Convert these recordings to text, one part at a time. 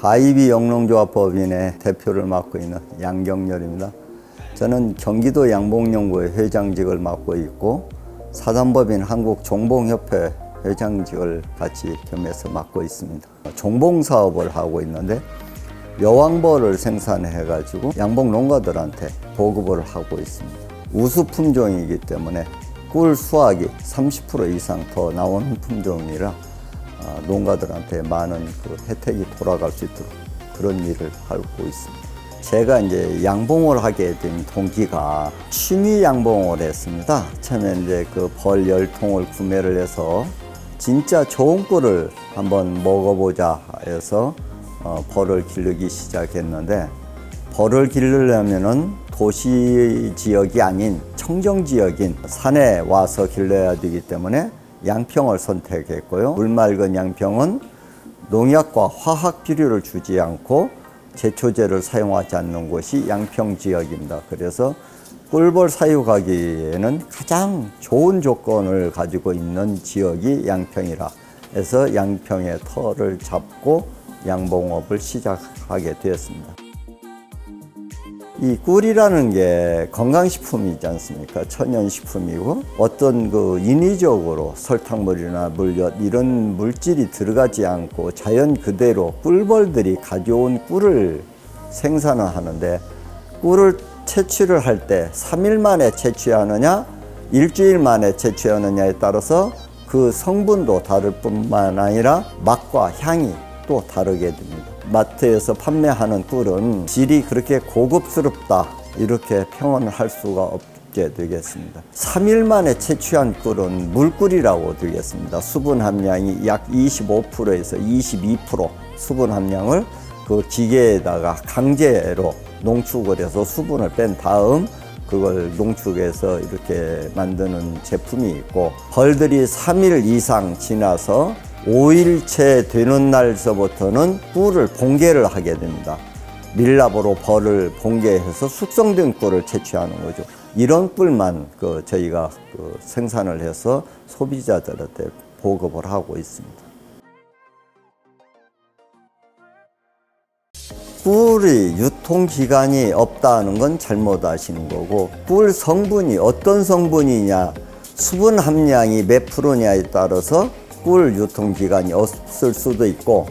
바이비 영농조합법인의 대표를 맡고 있는 양경렬입니다. 저는 경기도 양봉연구회 회장직을 맡고 있고 사단법인 한국종봉협회 회장직을 같이 겸해서 맡고 있습니다. 종봉사업을 하고 있는데 여왕벌을 생산해 가지고 양봉 농가들한테 보급을 하고 있습니다. 우수 품종이기 때문에 꿀 수확이 30% 이상 더 나오는 품종이라 농가들한테 많은 혜택이 돌아갈 수 있도록 그런 일을 하고 있습니다. 제가 이제 양봉을 하게 된 동기가 취미 양봉을 했습니다. 처음에 이제 벌 10통을 구매를 해서 진짜 좋은 꿀을 한번 먹어보자 해서 벌을 기르기 시작했는데, 벌을 기르려면은 도시 지역이 아닌 청정 지역인 산에 와서 길러야 되기 때문에 양평을 선택했고요. 물 맑은 양평은 농약과 화학 비료를 주지 않고 제초제를 사용하지 않는 곳이 양평 지역입니다. 그래서 꿀벌 사육하기에는 가장 좋은 조건을 가지고 있는 지역이 양평이라 해서 양평의 터를 잡고 양봉업을 시작하게 되었습니다. 이 꿀이라는 게 건강식품이지 않습니까? 천연식품이고 어떤 인위적으로 설탕물이나 물엿 이런 물질이 들어가지 않고 자연 그대로 꿀벌들이 가져온 꿀을 생산을 하는데, 꿀을 채취를 할 때 3일 만에 채취하느냐 일주일 만에 채취하느냐에 따라서 그 성분도 다를 뿐만 아니라 맛과 향이 또 다르게 됩니다. 마트에서 판매하는 꿀은 질이 그렇게 고급스럽다 이렇게 평언을 할 수가 없게 되겠습니다. 3일 만에 채취한 꿀은 물꿀이라고 되겠습니다. 수분 함량이 약 25%에서 22% 수분 함량을 그 기계에다가 강제로 농축을 해서 수분을 뺀 다음 그걸 농축해서 이렇게 만드는 제품이 있고, 벌들이 3일 이상 지나서 5일째 되는 날서부터는 꿀을 봉개를 하게 됩니다. 밀랍으로 벌을 봉개해서 숙성된 꿀을 채취하는 거죠. 이런 꿀만 저희가 생산을 해서 소비자들한테 보급을 하고 있습니다. 꿀이 유통기간이 없다는 건 잘못 아시는 거고, 꿀 성분이 어떤 성분이냐, 수분 함량이 몇 프로냐에 따라서 꿀 유통기간이 없을 수도 있고,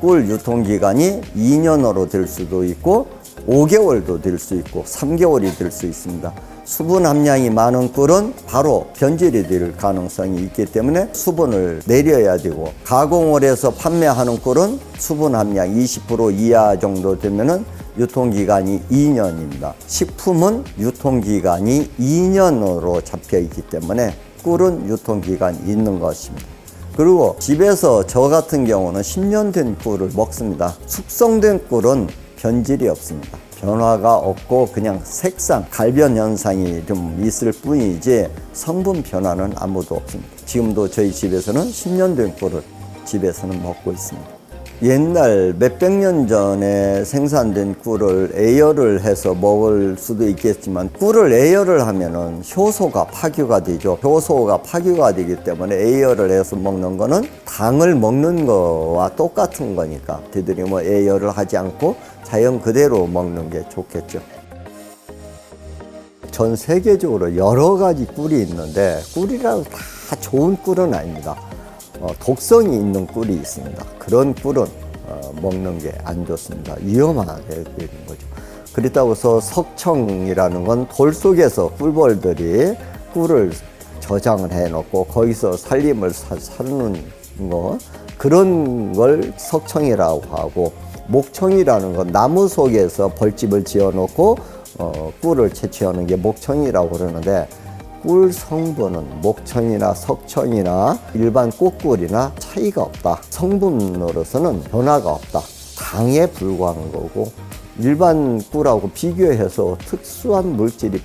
꿀 유통기간이 2년으로 될 수도 있고 5개월도 될 수 있고 3개월이 될 수 있습니다. 수분 함량이 많은 꿀은 바로 변질이 될 가능성이 있기 때문에 수분을 내려야 되고, 가공을 해서 판매하는 꿀은 수분 함량 20% 이하 정도 되면은 유통기간이 2년입니다. 식품은 유통기간이 2년으로 잡혀 있기 때문에 꿀은 유통기간이 있는 것입니다. 그리고 집에서 저 같은 경우는 10년 된 꿀을 먹습니다. 숙성된 꿀은 변질이 없습니다. 변화가 없고 그냥 색상, 갈변 현상이 좀 있을 뿐이지 성분 변화는 아무도 없습니다. 지금도 저희 집에서는 10년 된 꿀을 집에서는 먹고 있습니다. 옛날 몇백 년 전에 생산된 꿀을 애열을 해서 먹을 수도 있겠지만, 꿀을 애열을 하면은 효소가 파괴가 되죠. 효소가 파괴가 되기 때문에 애열을 해서 먹는 거는 당을 먹는 거와 똑같은 거니까 저희들이 애열을 하지 않고 자연 그대로 먹는 게 좋겠죠. 전 세계적으로 여러 가지 꿀이 있는데 꿀이라고 다 좋은 꿀은 아닙니다. 독성이 있는 꿀이 있습니다. 그런 꿀은 먹는 게 안 좋습니다. 위험하게 되는 거죠. 그렇다고 해서 석청이라는 건 돌 속에서 꿀벌들이 꿀을 저장을 해놓고 거기서 살림을 사는 거, 그런 걸 석청이라고 하고, 목청이라는 건 나무 속에서 벌집을 지어놓고 꿀을 채취하는 게 목청이라고 그러는데, 꿀 성분은 목청이나 석청이나 일반 꽃꿀이나 차이가 없다. 성분으로서는 변화가 없다. 당에 불과한 거고, 일반 꿀하고 비교해서 특수한 물질이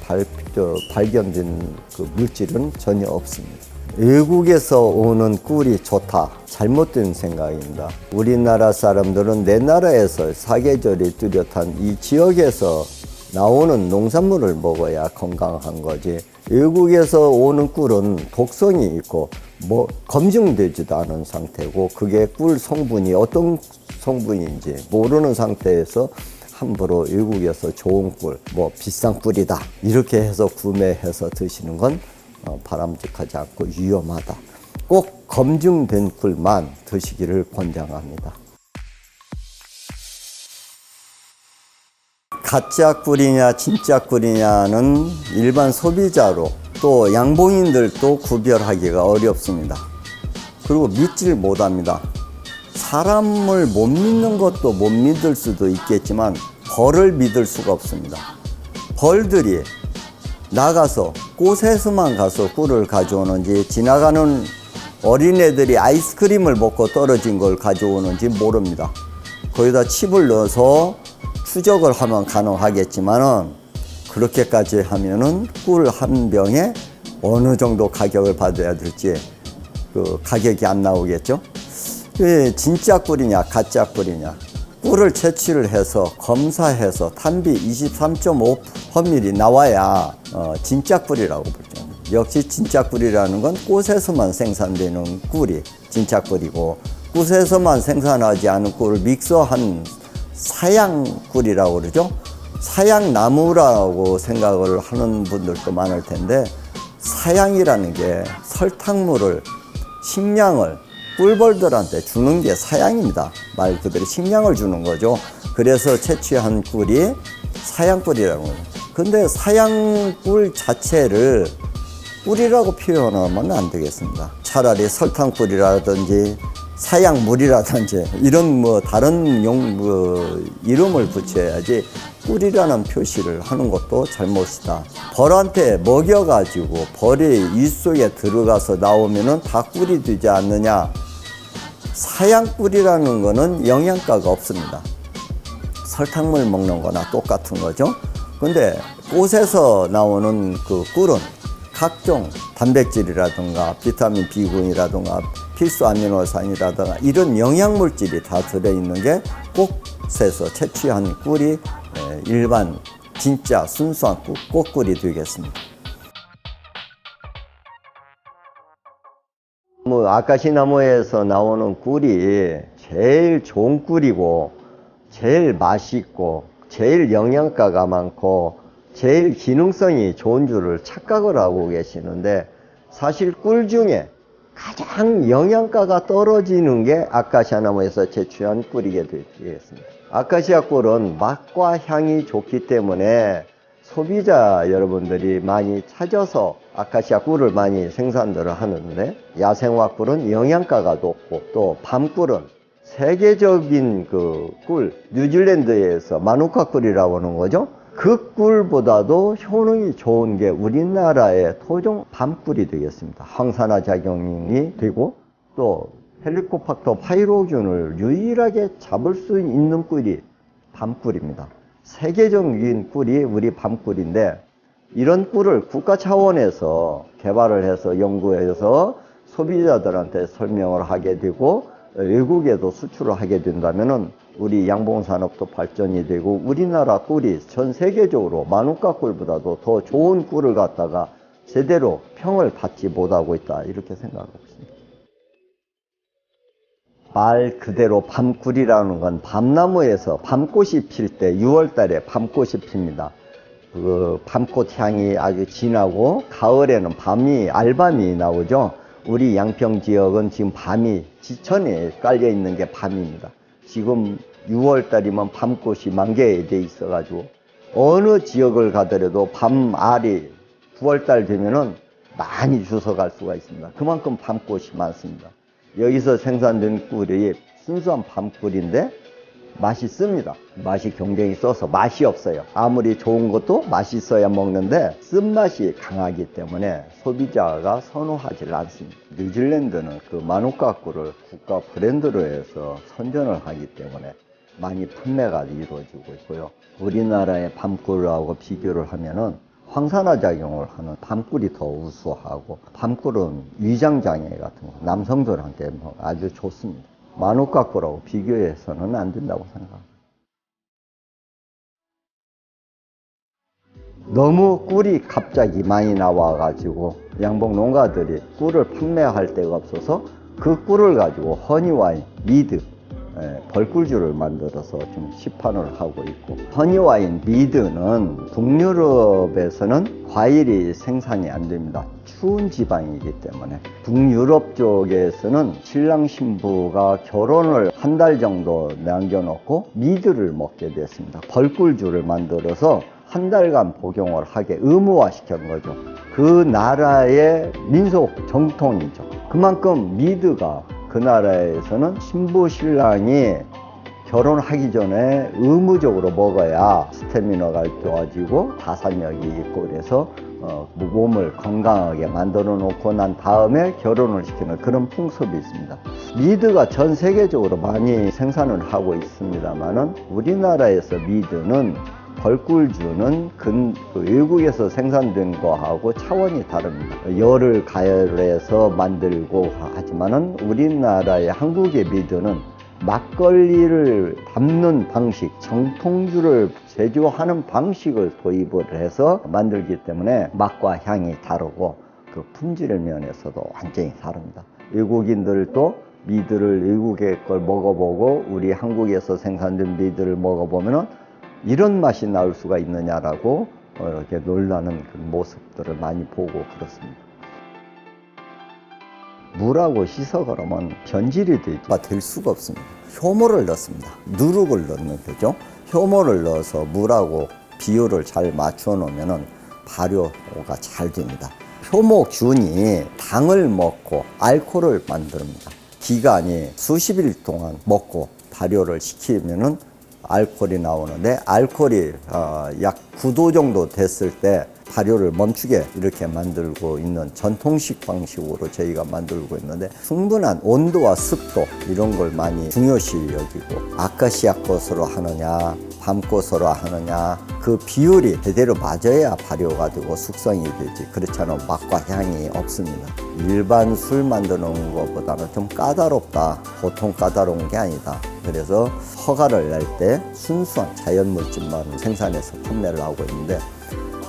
발견된 물질은 전혀 없습니다. 외국에서 오는 꿀이 좋다. 잘못된 생각입니다. 우리나라 사람들은 내 나라에서 사계절이 뚜렷한 이 지역에서 나오는 농산물을 먹어야 건강한 거지. 외국에서 오는 꿀은 독성이 있고 뭐 검증되지도 않은 상태고, 그게 꿀 성분이 어떤 성분인지 모르는 상태에서 함부로 외국에서 좋은 꿀, 뭐 비싼 꿀이다 이렇게 해서 구매해서 드시는 건 바람직하지 않고 위험하다. 꼭 검증된 꿀만 드시기를 권장합니다. 가짜 꿀이냐 진짜 꿀이냐는 일반 소비자로 또 양봉인들도 구별하기가 어렵습니다. 그리고 믿질 못합니다. 사람을 못 믿는 것도 못 믿을 수도 있겠지만 벌을 믿을 수가 없습니다. 벌들이 나가서 꽃에서만 가서 꿀을 가져오는지, 지나가는 어린애들이 아이스크림을 먹고 떨어진 걸 가져오는지 모릅니다. 거기다 칩을 넣어서 추적을 하면 가능하겠지만은, 그렇게까지 하면은 꿀 한 병에 어느 정도 가격을 받아야 될지 그 가격이 안 나오겠죠. 진짜 꿀이냐 가짜 꿀이냐, 꿀을 채취를 해서 검사해서 탄비 23.5 허밀이 나와야 진짜 꿀이라고 부르죠. 역시 진짜 꿀이라는 건 꽃에서만 생산되는 꿀이 진짜 꿀이고, 꽃에서만 생산하지 않은 꿀을 믹서한 사양 꿀이라고 그러죠. 사양나무라고 생각을 하는 분들도 많을 텐데, 사양이라는 게 설탕물을, 식량을 꿀벌들한테 주는 게 사양입니다. 말 그대로 식량을 주는 거죠. 그래서 채취한 꿀이 사양꿀이라고 해요. 근데 사양꿀 자체를 꿀이라고 표현하면 안 되겠습니다. 차라리 설탕꿀이라든지 사양물이라든지 이런 뭐 다른 이름을 붙여야지 꿀이라는 표시를 하는 것도 잘못이다. 벌한테 먹여가지고 벌이 입 속에 들어가서 나오면은 다 꿀이 되지 않느냐. 사양꿀이라는 거는 영양가가 없습니다. 설탕물 먹는 거나 똑같은 거죠. 근데 꽃에서 나오는 그 꿀은 각종 단백질이라든가 비타민 B군이라든가 필수 아미노산이라든가 이런 영양물질이 다 들어있는 게 꽃에서 채취한 꿀이 일반 진짜 순수한 꽃꿀이 되겠습니다. 뭐 아카시나무에서 나오는 꿀이 제일 좋은 꿀이고 제일 맛있고 제일 영양가가 많고 제일 기능성이 좋은 줄을 착각을 하고 계시는데, 사실 꿀 중에 가장 영양가가 떨어지는 게 아카시아 나무에서 채취한 꿀이게 되겠습니다. 아카시아 꿀은 맛과 향이 좋기 때문에 소비자 여러분들이 많이 찾아서 아카시아 꿀을 많이 생산들을 하는데, 야생화 꿀은 영양가가 높고 또 밤꿀은 세계적인 그 꿀, 뉴질랜드에서 마누카 꿀이라고 하는 거죠. 그 꿀보다도 효능이 좋은 게 우리나라의 토종 밤꿀이 되겠습니다. 항산화 작용이 되고 또 헬리코박터 파이로균을 유일하게 잡을 수 있는 꿀이 밤꿀입니다. 세계적인 꿀이 우리 밤꿀인데, 이런 꿀을 국가 차원에서 개발을 해서 연구해서 소비자들한테 설명을 하게 되고 외국에도 수출을 하게 된다면은 우리 양봉산업도 발전이 되고 우리나라 꿀이 전 세계적으로 마누카 꿀보다도 더 좋은 꿀을 갖다가 제대로 평을 받지 못하고 있다, 이렇게 생각하고 있습니다. 말 그대로 밤꿀이라는 건 밤나무에서 밤꽃이 필 때 6월 달에 밤꽃이 핍니다. 그 밤꽃 향이 아주 진하고 가을에는 알밤이 나오죠. 우리 양평 지역은 지금 밤이 지천에 깔려 있는 게 밤입니다. 지금 6월 달이면 밤꽃이 만개돼 있어가지고 어느 지역을 가더라도 밤알이 9월 달 되면은 많이 주워갈 수가 있습니다. 그만큼 밤꽃이 많습니다. 여기서 생산된 꿀이 순수한 밤꿀인데 맛있습니다. 맛이 굉장히 써서 맛이 없어요. 아무리 좋은 것도 맛있어야 먹는데 쓴맛이 강하기 때문에 소비자가 선호하지 않습니다. 뉴질랜드는 그 마누카 꿀을 국가 브랜드로 해서 선전을 하기 때문에 많이 판매가 이루어지고 있고요. 우리나라의 밤꿀하고 비교를 하면은 황산화 작용을 하는 밤꿀이 더 우수하고, 밤꿀은 위장장애 같은 거 남성들한테 아주 좋습니다. 마누카 꿀하고 비교해서는 안 된다고 생각합니다. 너무 꿀이 갑자기 많이 나와가지고 양봉 농가들이 꿀을 판매할 데가 없어서 그 꿀을 가지고 허니와인, 미드, 벌꿀주를 만들어서 좀 시판을 하고 있고, 허니와인, 미드는 북유럽에서는 과일이 생산이 안 됩니다. 추운 지방이기 때문에. 북유럽 쪽에서는 신랑 신부가 결혼을 한 달 정도 남겨놓고 미드를 먹게 됐습니다. 벌꿀주를 만들어서 한 달간 복용을 하게 의무화 시킨 거죠. 그 나라의 민속 정통이죠. 그만큼 미드가 그 나라에서는 신부 신랑이 결혼하기 전에 의무적으로 먹어야 스태미너가 좋아지고 가산력이 있고, 그래서 몸을 건강하게 만들어 놓고 난 다음에 결혼을 시키는 그런 풍습이 있습니다. 미드가 전 세계적으로 많이 생산을 하고 있습니다만은 우리나라에서 미드는 벌꿀주는 외국에서 생산된 거하고 차원이 다릅니다. 열을 가열해서 만들고 하지만은 우리나라의 한국의 미드는 막걸리를 담는 방식, 정통주를 제조하는 방식을 도입을 해서 만들기 때문에 맛과 향이 다르고 그 품질 면에서도 완전히 다릅니다. 외국인들도 미드를 외국의 걸 먹어보고 우리 한국에서 생산된 미드를 먹어보면은 이런 맛이 나올 수가 있느냐라고 이렇게 놀라는 그 모습들을 많이 보고 그렇습니다. 물하고 씻어 그러면 변질이 될 수가 없습니다. 효모를 넣습니다. 누룩을 넣는 거죠. 효모를 넣어서 물하고 비율을 잘 맞춰 놓으면 발효가 잘 됩니다. 효모균이 당을 먹고 알코올을 만듭니다. 기간이 수십일 동안 먹고 발효를 시키면은 알코올이 나오는데, 알코올이 약 9도 정도 됐을 때 발효를 멈추게 이렇게 만들고 있는 전통식 방식으로 저희가 만들고 있는데, 충분한 온도와 습도 이런 걸 많이 중요시 여기고, 아카시아 꽃으로 하느냐 밤꽃으로 하느냐 그 비율이 제대로 맞아야 발효가 되고 숙성이 되지, 그렇지 않으면 맛과 향이 없습니다. 일반 술 만드는 것보다는 좀 까다롭다, 보통 까다로운 게 아니다. 그래서 허가를 낼 때 순수한 자연물질만 생산해서 판매를 하고 있는데,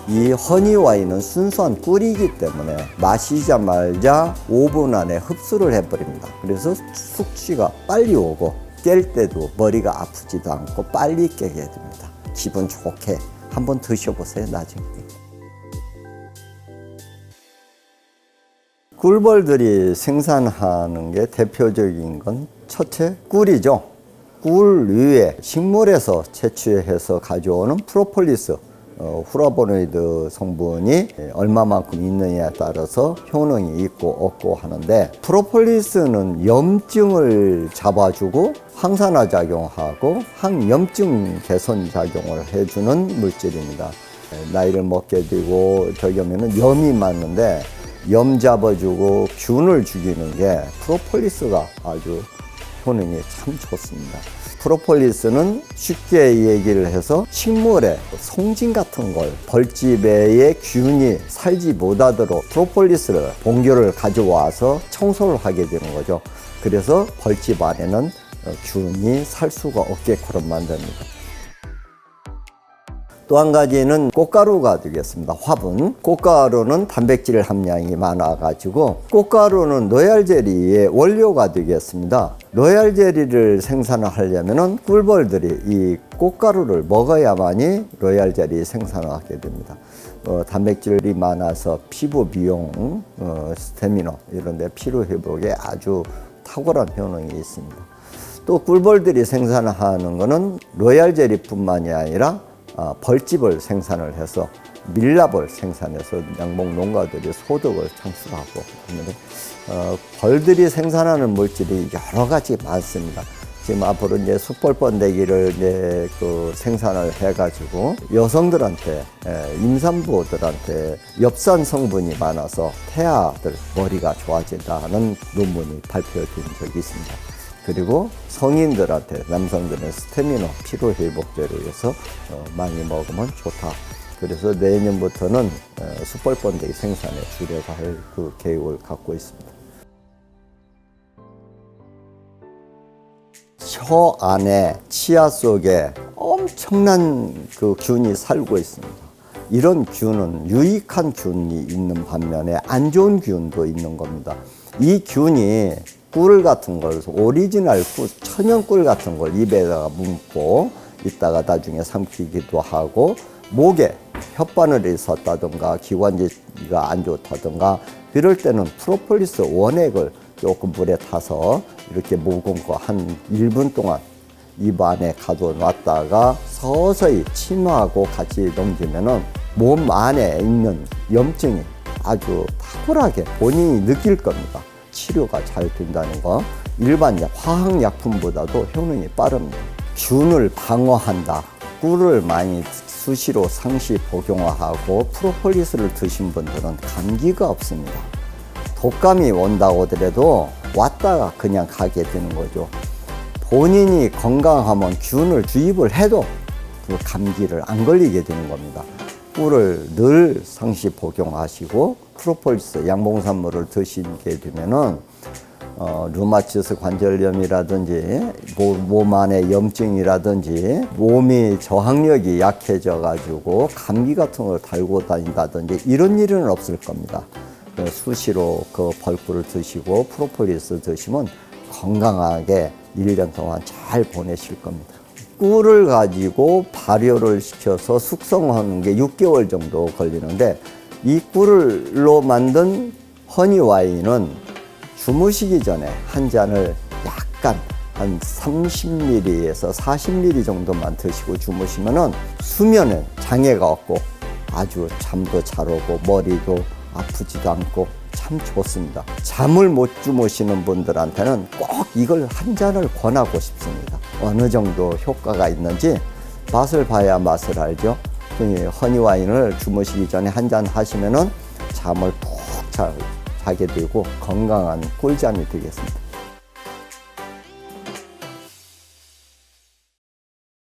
이 허니와인은 순수한 꿀이기 때문에 마시자마자 5분 안에 흡수를 해버립니다. 그래서 숙취가 빨리 오고 깰 때도 머리가 아프지도 않고 빨리 깨게 됩니다. 기분 좋게 한번 드셔보세요, 나중에. 꿀벌들이 생산하는 게 대표적인 건 첫째, 꿀이죠. 꿀 위에 식물에서 채취해서 가져오는 프로폴리스, 플라보노이드 성분이 얼마만큼 있느냐에 따라서 효능이 있고 없고 하는데, 프로폴리스는 염증을 잡아주고 항산화 작용하고 항염증 개선 작용을 해주는 물질입니다. 나이를 먹게 되고 저기 하면은 염이 많은데 염 잡아주고 균을 죽이는 게 프로폴리스가 아주 효능이 참 좋습니다. 프로폴리스는 쉽게 얘기를 해서 식물의 송진 같은 걸 벌집의 균이 살지 못하도록 프로폴리스를 본교를 가져와서 청소를 하게 되는 거죠. 그래서 벌집 안에는 균이 살 수가 없게끔 만듭니다. 또 한 가지는 꽃가루가 되겠습니다. 화분. 꽃가루는 단백질 함량이 많아가지고 꽃가루는 로얄 젤리의 원료가 되겠습니다. 로얄 젤리를 생산을 하려면 꿀벌들이 이 꽃가루를 먹어야만이 로얄 젤리 생산을 하게 됩니다. 단백질이 많아서 피부 미용, 스태미너 이런 데 피로 회복에 아주 탁월한 효능이 있습니다. 또 꿀벌들이 생산하는 거는 로얄 젤리뿐만이 아니라 벌집을 생산을 해서 밀랍을 생산해서 양봉 농가들이 소득을 창출하고 있는데, 벌들이 생산하는 물질이 여러 가지 많습니다. 지금 앞으로 이제 숯벌번데기를 이제 생산을 해가지고 여성들한테, 임산부들한테 엽산 성분이 많아서 태아들 머리가 좋아진다는 논문이 발표된 적이 있습니다. 그리고 성인들한테, 남성들은 스태미너, 피로 회복제를 위해서 많이 먹으면 좋다. 그래서 내년부터는 숯벌번데기 생산에 줄여서 할 그 계획을 갖고 있습니다. 혀 안에, 치아 속에 엄청난 그 균이 살고 있습니다. 이런 균은 유익한 균이 있는 반면에 안 좋은 균도 있는 겁니다. 이 균이 꿀 같은 걸, 오리지널 꿀, 천연 꿀 같은 걸 입에다가 묻고 이따가 나중에 삼키기도 하고, 목에 혓바늘이 있었다든가 기관지가 안 좋다든가 이럴 때는 프로폴리스 원액을 조금 물에 타서 이렇게 묵은 거 한 1분 동안 입 안에 가둬놨다가 서서히 침하고 같이 넘기면은 몸 안에 있는 염증이 아주 탁월하게 본인이 느낄 겁니다. 치료가 잘 된다는 거. 일반 화학약품보다도 효능이 빠릅니다. 균을 방어한다. 꿀을 많이 수시로 상시 복용하고 프로폴리스를 드신 분들은 감기가 없습니다. 독감이 온다고 하더라도 왔다가 그냥 가게 되는 거죠. 본인이 건강하면 균을 주입을 해도 그 감기를 안 걸리게 되는 겁니다. 꿀을 늘 상시 복용하시고 프로폴리스 양봉산물을 드시게 되면은 류마티스 관절염이라든지 몸 안에 염증이라든지 몸이 저항력이 약해져 가지고 감기 같은 걸 달고 다닌다든지 이런 일은 없을 겁니다. 수시로 그 벌꿀을 드시고 프로폴리스 드시면 건강하게 1년 동안 잘 보내실 겁니다. 꿀을 가지고 발효를 시켜서 숙성하는 게 6개월 정도 걸리는데, 이 꿀로 만든 허니 와인은 주무시기 전에 한 잔을 약간 한 30ml에서 40ml 정도만 드시고 주무시면은 수면에 장애가 없고 아주 잠도 잘 오고 머리도 아프지도 않고 참 좋습니다. 잠을 못 주무시는 분들한테는 꼭 이걸 한 잔을 권하고 싶습니다. 어느 정도 효과가 있는지 맛을 봐야 맛을 알죠. 허니 와인을 주무시기 전에 한 잔 하시면은 잠을 푹 자게 되고 건강한 꿀잠이 되겠습니다.